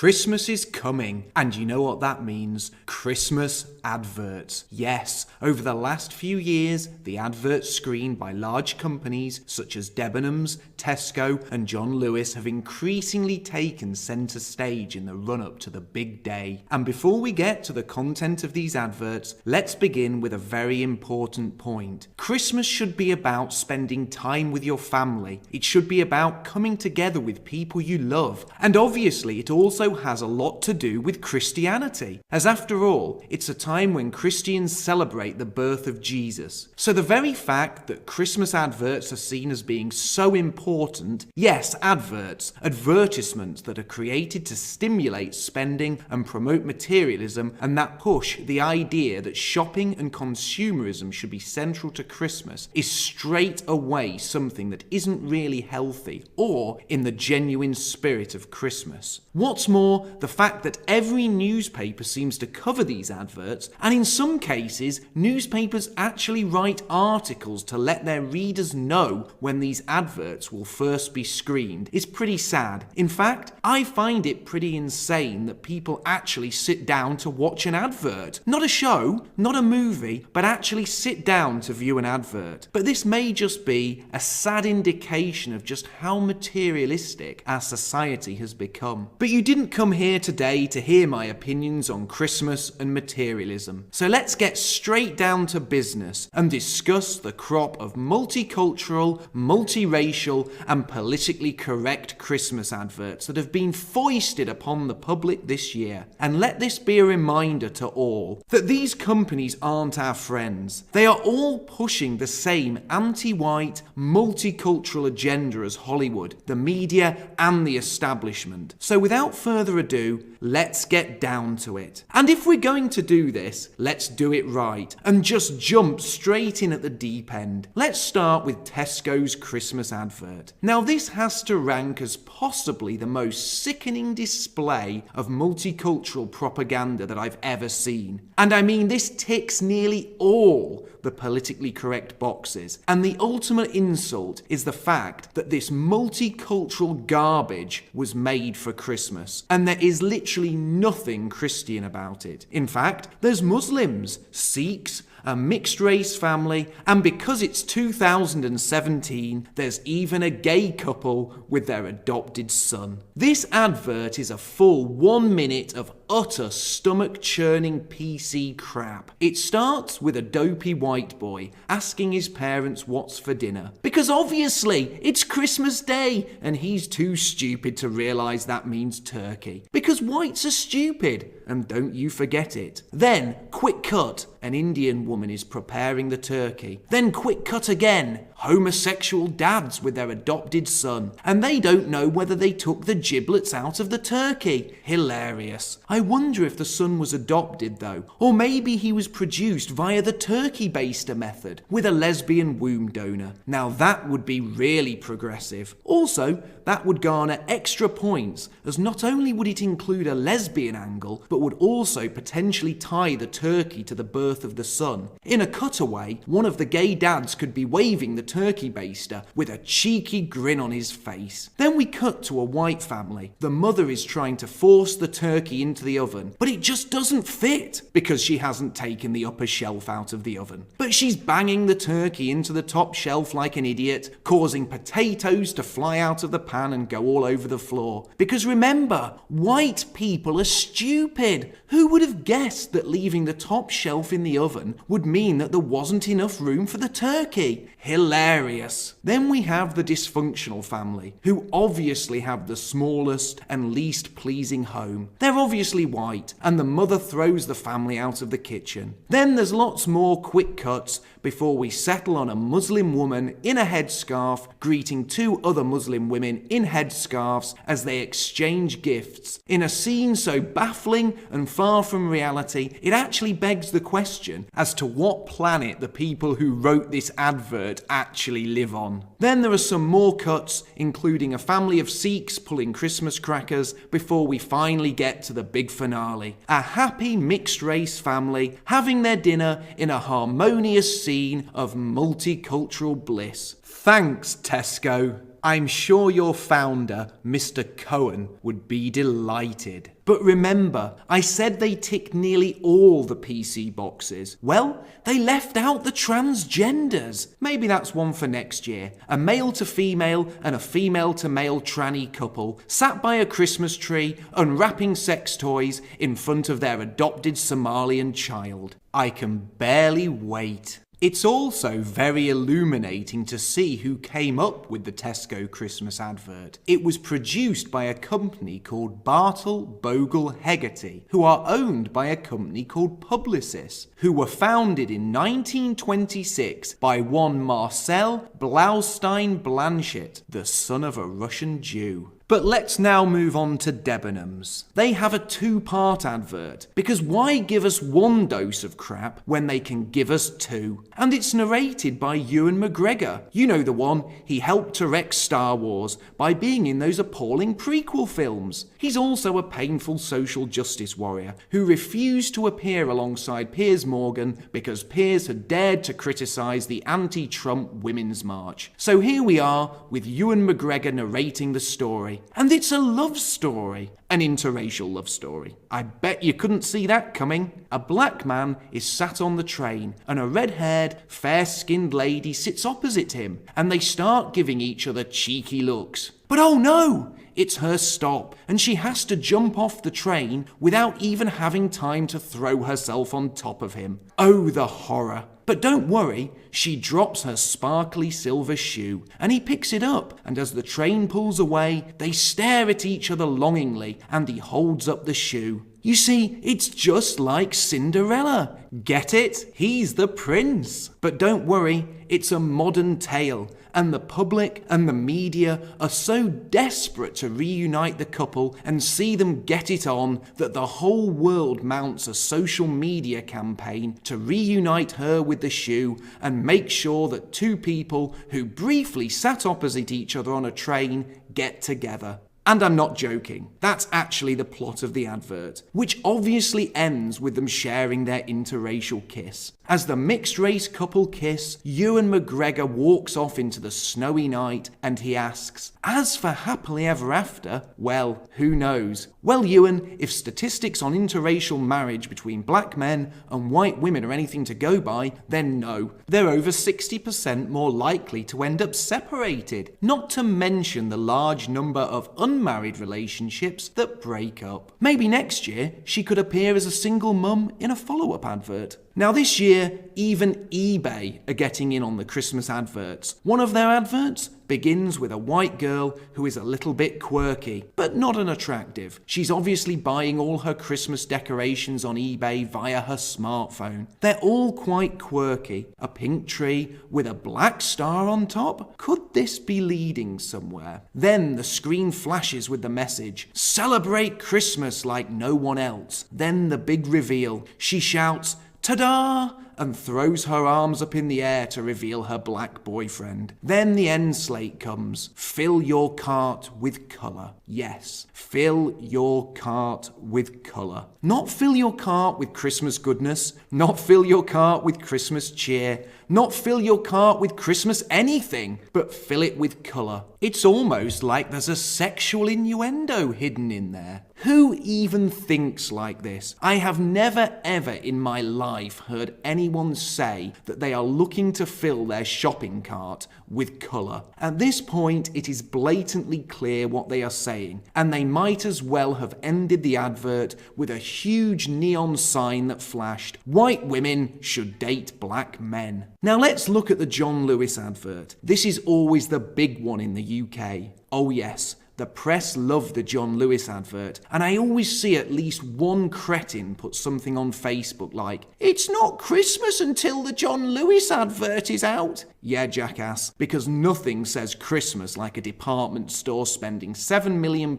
Christmas is coming, and you know what that means? Christmas adverts. Yes, over the last few years, the adverts screened by large companies such as Debenhams, Tesco and John Lewis have increasingly taken centre stage in the run-up to the big day. And before we get to the content of these adverts, let's begin with a very important point. Christmas should be about spending time with your family. It should be about coming together with people you love. And obviously, it also has a lot to do with Christianity, as after all, it's a time when Christians celebrate the birth of Jesus. So the very fact that Christmas adverts are seen as being so important, yes, adverts, advertisements that are created to stimulate spending and promote materialism, and that push the idea that shopping and consumerism should be central to Christmas, is straight away something that isn't really healthy or in the genuine spirit of Christmas. What's more, the fact that every newspaper seems to cover these adverts, and in some cases, newspapers actually write articles to let their readers know when these adverts will first be screened, is pretty sad. In fact, I find it pretty insane that people actually sit down to watch an advert. Not a show, not a movie, but actually sit down to view an advert. But this may just be a sad indication of just how materialistic our society has become. But you didn't come here today to hear my opinions on Christmas and materialism. So let's get straight down to business and discuss the crop of multicultural, multiracial and politically correct Christmas adverts that have been foisted upon the public this year. And let this be a reminder to all that these companies aren't our friends. They are all pushing the same anti-white, multicultural agenda as Hollywood, the media and the establishment. So without further ado, let's get down to it. And if we're going to do this, let's do it right and just jump straight in at the deep end. Let's start with Tesco's Christmas advert. Now this has to rank as possibly the most sickening display of multicultural propaganda that I've ever seen. And I mean, this ticks nearly all the politically correct boxes. And the ultimate insult is the fact that this multicultural garbage was made for Christmas. And there is literally nothing Christian about it. In fact, there's Muslims, Sikhs, a mixed race family, and because it's 2017, there's even a gay couple with their adopted son. This advert is a full 1 minute of utter stomach-churning PC crap. It starts with a dopey white boy asking his parents what's for dinner. Because obviously, it's Christmas Day, and he's too stupid to realise that means turkey. Because whites are stupid, and don't you forget it. Then, quick cut, an Indian woman is preparing the turkey. Then quick cut again, homosexual dads with their adopted son, and they don't know whether they took the giblets out of the turkey. Hilarious. I wonder if the son was adopted though, or maybe he was produced via the turkey baster method with a lesbian womb donor. Now that would be really progressive. Also, that would garner extra points, as not only would it include a lesbian angle, but would also potentially tie the turkey to the birth of the son. In a cutaway, one of the gay dads could be waving the turkey baster with a cheeky grin on his face. Then we cut to a white family. The mother is trying to force the turkey into the oven, but it just doesn't fit because she hasn't taken the upper shelf out of the oven. But she's banging the turkey into the top shelf like an idiot, causing potatoes to fly out of the pan and go all over the floor. Because remember, white people are stupid. Who would have guessed that leaving the top shelf in the oven would mean that there wasn't enough room for the turkey? Hilarious. Then we have the dysfunctional family, who obviously have the smallest and least pleasing home. They're obviously white, and the mother throws the family out of the kitchen. Then there's lots more quick cuts before we settle on a Muslim woman in a headscarf greeting two other Muslim women in headscarves as they exchange gifts. In a scene so baffling and far from reality, it actually begs the question as to what planet the people who wrote this advert actually live on. Then there are some more cuts, including a family of Sikhs pulling Christmas crackers before we finally get to the big finale. A happy mixed race family having their dinner in a harmonious scene of multicultural bliss. Thanks, Tesco. I'm sure your founder, Mr. Cohen, would be delighted. But remember, I said they tick nearly all the PC boxes. Well, they left out the transgenders. Maybe that's one for next year. A male to female and a female to male tranny couple sat by a Christmas tree unwrapping sex toys in front of their adopted Somalian child. I can barely wait. It's also very illuminating to see who came up with the Tesco Christmas advert. It was produced by a company called Bartle, Bogle, Hegarty, who are owned by a company called Publicis, who were founded in 1926 by one Marcel Blaustein-Blanchett, the son of a Russian Jew. But let's now move on to Debenhams. They have a two-part advert, because why give us one dose of crap when they can give us two? And it's narrated by Ewan McGregor. You know the one, he helped to wreck Star Wars by being in those appalling prequel films. He's also a painful social justice warrior who refused to appear alongside Piers Morgan because Piers had dared to criticise the anti-Trump Women's March. So here we are with Ewan McGregor narrating the story. And it's a love story. An interracial love story. I bet you couldn't see that coming. A black man is sat on the train and a red-haired, fair-skinned lady sits opposite him and they start giving each other cheeky looks. But oh no! It's her stop, and she has to jump off the train without even having time to throw herself on top of him. Oh, the horror. But don't worry, she drops her sparkly silver shoe, and he picks it up, and as the train pulls away, they stare at each other longingly, and he holds up the shoe. You see, it's just like Cinderella. Get it? He's the prince. But don't worry, it's a modern tale, and the public and the media are so desperate to reunite the couple and see them get it on that the whole world mounts a social media campaign to reunite her with the shoe and make sure that two people who briefly sat opposite each other on a train get together. And I'm not joking. That's actually the plot of the advert, which obviously ends with them sharing their interracial kiss. As the mixed-race couple kiss, Ewan McGregor walks off into the snowy night and he asks, "As for happily ever after, well, who knows?" Well, Ewan, if statistics on interracial marriage between black men and white women are anything to go by, then no, they're over 60% more likely to end up separated. Not to mention the large number of unmarried relationships that break up. Maybe next year she could appear as a single mum in a follow-up advert. Now this year, even eBay are getting in on the Christmas adverts. One of their adverts begins with a white girl who is a little bit quirky, but not unattractive. She's obviously buying all her Christmas decorations on eBay via her smartphone. They're all quite quirky. A pink tree with a black star on top? Could this be leading somewhere? Then the screen flashes with the message, "Celebrate Christmas like no one else." Then the big reveal. She shouts, "Ta-da!" and throws her arms up in the air to reveal her black boyfriend. Then the end slate comes. Fill your cart with colour. Yes, fill your cart with colour. Not fill your cart with Christmas goodness, not fill your cart with Christmas cheer, not fill your cart with Christmas anything, but fill it with colour. It's almost like there's a sexual innuendo hidden in there. Who even thinks like this? I have never ever in my life heard anyone say that they are looking to fill their shopping cart with colour. At this point, it is blatantly clear what they are saying, and they might as well have ended the advert with a huge neon sign that flashed, "White women should date black men." Now let's look at the John Lewis advert. This is always the big one in the UK. Oh yes, the press love the John Lewis advert, and I always see at least one cretin put something on Facebook like, "It's not Christmas until the John Lewis advert is out." Yeah, jackass, because nothing says Christmas like a department store spending £7 million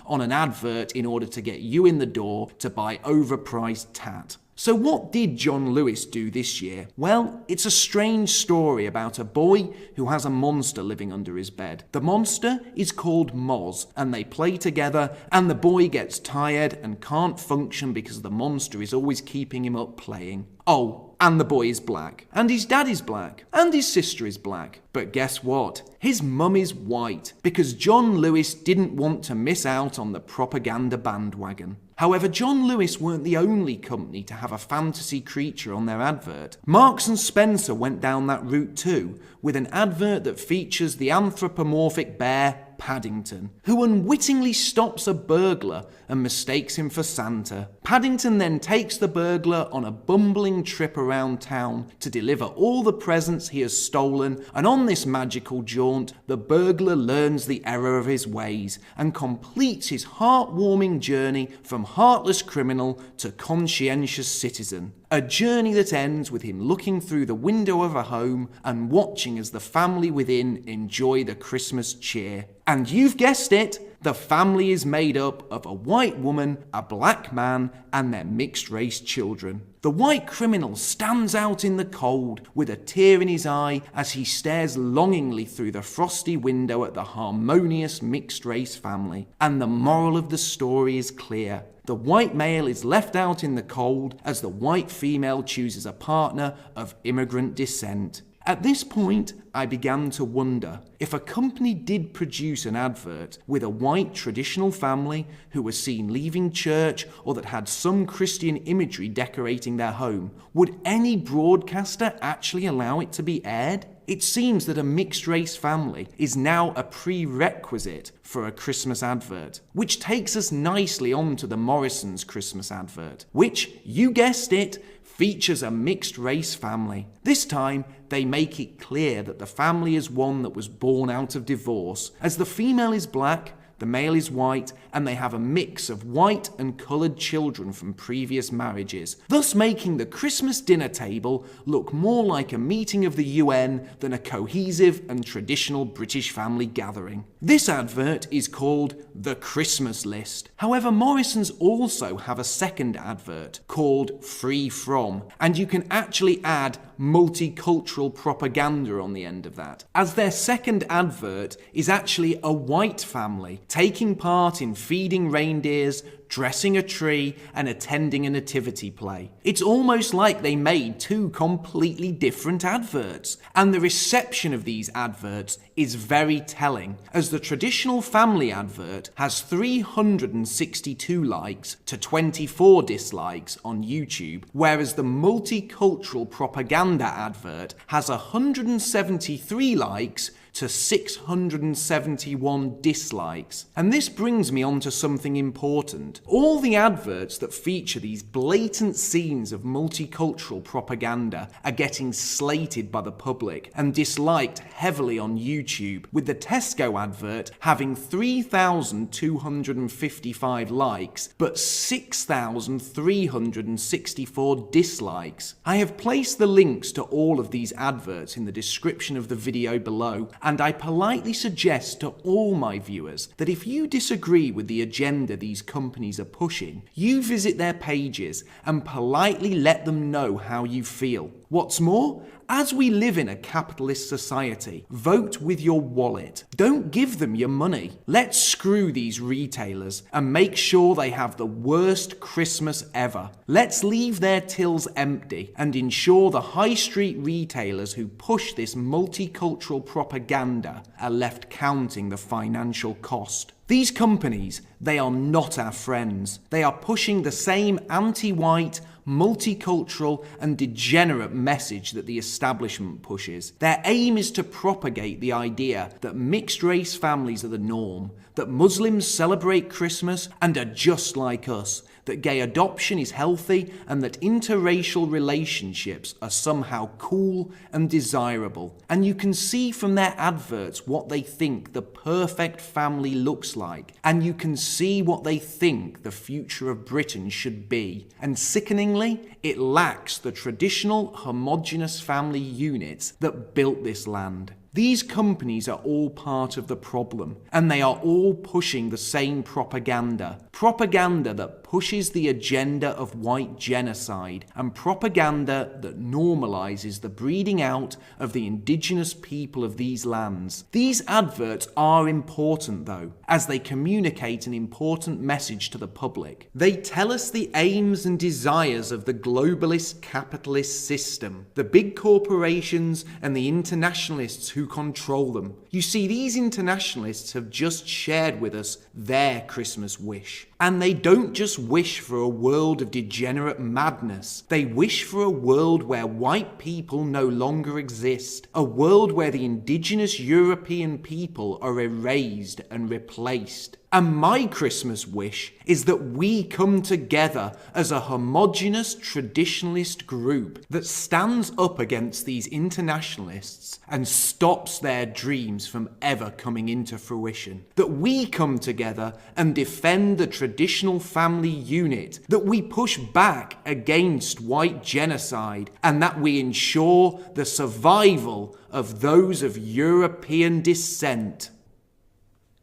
on an advert in order to get you in the door to buy overpriced tat. So what did John Lewis do this year? Well, it's a strange story about a boy who has a monster living under his bed. The monster is called Moz, and they play together, and the boy gets tired and can't function because the monster is always keeping him up playing. Oh, and the boy is black, and his dad is black, and his sister is black. But guess what? His mum is white, because John Lewis didn't want to miss out on the propaganda bandwagon. However, John Lewis weren't the only company to have a fantasy creature on their advert. Marks and Spencer went down that route too, with an advert that features the anthropomorphic bear Paddington, who unwittingly stops a burglar and mistakes him for Santa. Paddington then takes the burglar on a bumbling trip around town to deliver all the presents he has stolen, and on this magical jaunt, the burglar learns the error of his ways and completes his heartwarming journey from heartless criminal to conscientious citizen. A journey that ends with him looking through the window of a home and watching as the family within enjoy the Christmas cheer. And you've guessed it, the family is made up of a white woman, a black man, and their mixed-race children. The white criminal stands out in the cold with a tear in his eye as he stares longingly through the frosty window at the harmonious mixed-race family. And the moral of the story is clear. The white male is left out in the cold as the white female chooses a partner of immigrant descent. At this point, I began to wonder if a company did produce an advert with a white traditional family who was seen leaving church or that had some Christian imagery decorating their home, would any broadcaster actually allow it to be aired? It seems that a mixed-race family is now a prerequisite for a Christmas advert, which takes us nicely on to the Morrisons Christmas advert, which, you guessed it, features a mixed-race family. This time, they make it clear that the family is one that was born out of divorce, as the female is black, the male is white, and they have a mix of white and coloured children from previous marriages, thus making the Christmas dinner table look more like a meeting of the UN than a cohesive and traditional British family gathering. This advert is called The Christmas List. However, Morrisons also have a second advert called Free From, and you can actually add multicultural propaganda on the end of that, as their second advert is actually a white family taking part in feeding reindeers, dressing a tree, and attending a nativity play. It's almost like they made two completely different adverts, and the reception of these adverts is very telling, as the traditional family advert has 362 likes to 24 dislikes on YouTube, whereas the multicultural propaganda advert has 173 likes to 671 dislikes. And this brings me on to something important. All the adverts that feature these blatant scenes of multicultural propaganda are getting slated by the public and disliked heavily on YouTube, with the Tesco advert having 3,255 likes but 6,364 dislikes. I have placed the links to all of these adverts in the description of the video below, and I politely suggest to all my viewers that if you disagree with the agenda these companies are pushing, you visit their pages and politely let them know how you feel. What's more, as we live in a capitalist society, vote with your wallet. Don't give them your money. Let's screw these retailers and make sure they have the worst Christmas ever. Let's leave their tills empty and ensure the high street retailers who push this multicultural propaganda are left counting the financial cost. These companies, they are not our friends. They are pushing the same anti-white, multicultural and degenerate message that the establishment pushes. Their aim is to propagate the idea that mixed race families are the norm, that Muslims celebrate Christmas and are just like us, that gay adoption is healthy, and that interracial relationships are somehow cool and desirable. And you can see from their adverts what they think the perfect family looks like, and you can see what they think the future of Britain should be. And sickeningly, it lacks the traditional homogenous family units that built this land. These companies are all part of the problem, and they are all pushing the same propaganda. Propaganda that pushes the agenda of white genocide, and propaganda that normalizes the breeding out of the indigenous people of these lands. These adverts are important though, as they communicate an important message to the public. They tell us the aims and desires of the globalist capitalist system, the big corporations and the internationalists who control them. You see, these internationalists have just shared with us their Christmas wish. And they don't just wish for a world of degenerate madness. They wish for a world where white people no longer exist. A world where the indigenous European people are erased and replaced. And my Christmas wish is that we come together as a homogenous traditionalist group that stands up against these internationalists and stops their dreams from ever coming into fruition. That we come together and defend the traditional family unit. That we push back against white genocide, and that we ensure the survival of those of European descent.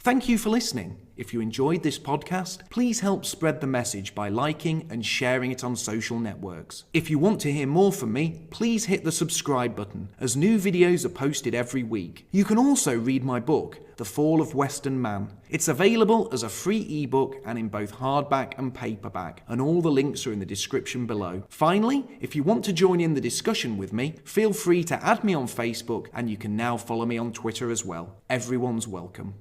Thank you for listening. If you enjoyed this podcast, please help spread the message by liking and sharing it on social networks. If you want to hear more from me, please hit the subscribe button, as new videos are posted every week. You can also read my book, The Fall of Western Man. It's available as a free ebook and in both hardback and paperback, and all the links are in the description below. Finally, if you want to join in the discussion with me, feel free to add me on Facebook, and you can now follow me on Twitter as well. Everyone's welcome.